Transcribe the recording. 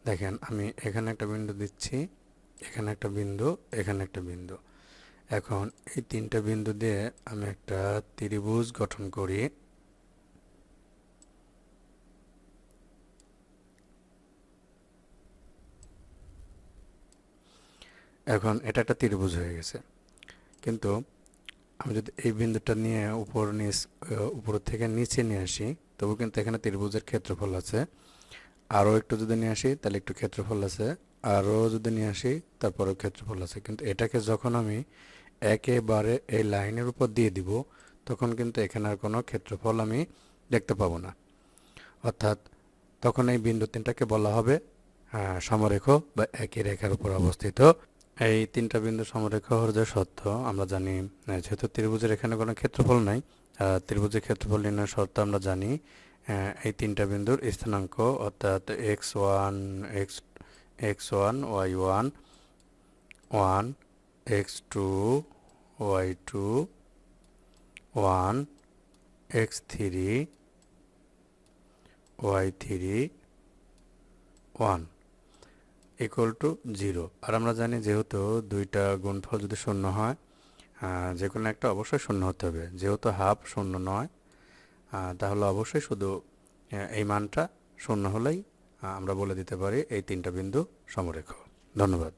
দেখেন আমি এখানে একটা বিন্দু দিচ্ছি, এখানে একটা বিন্দু, এখানে একটা বিন্দু। এখন এই তিনটা বিন্দু দিয়ে আমি একটা ত্রিভুজ গঠন করি। এখন এটা একটা ত্রিভুজ হয়ে গেছে, কিন্তু আমি যদি এই বিন্দুটা নিয়ে উপর থেকে নিচে নিয়ে আসি, তবু কিন্তু এখানে ত্রিভুজের ক্ষেত্রফল আছে। আরও একটু যদি নিয়ে আসি তাহলে একটু ক্ষেত্রফল আছে, আরও যদি নিয়ে আসি তারপরেও ক্ষেত্রফল আছে। কিন্তু এটাকে যখন আমি একেবারে এই লাইনের উপর দিয়ে দিব, তখন কিন্তু এখানে আর কোনো ক্ষেত্রফল আমি দেখতে পাবো না। অর্থাৎ তখন এই বিন্দু তিনটাকে বলা হবে সমরেখ বা একই রেখার উপর অবস্থিত। এই তিনটা বিন্দু সমরেখ হওয়ার যে সত্য আমরা জানি, যেহেতু ত্রিভুজের এখানে কোনো ক্ষেত্রফল নাই, ত্রিভুজের ক্ষেত্রফল নির্ণয় শর্ত আমরা জানি। এই তিনটা বিন্দুর স্থানাঙ্ক অর্থাৎ x1 x1 y1 1 x2 y2 1 x3 y3 1 equal to 0। আর আমরা জানি যেহেতু দুইটা গুণফল যদি শূন্য হয়, যে কোনো একটা অবশ্যই শূন্য হতে হবে। যেহেতু হাফ শূন্য নয়, তাহলে অবশ্যই শুধু এই মানটা শূন্য হলেই আমরা বলে দিতে পারি এই তিনটা বিন্দু সমরেখ। ধন্যবাদ।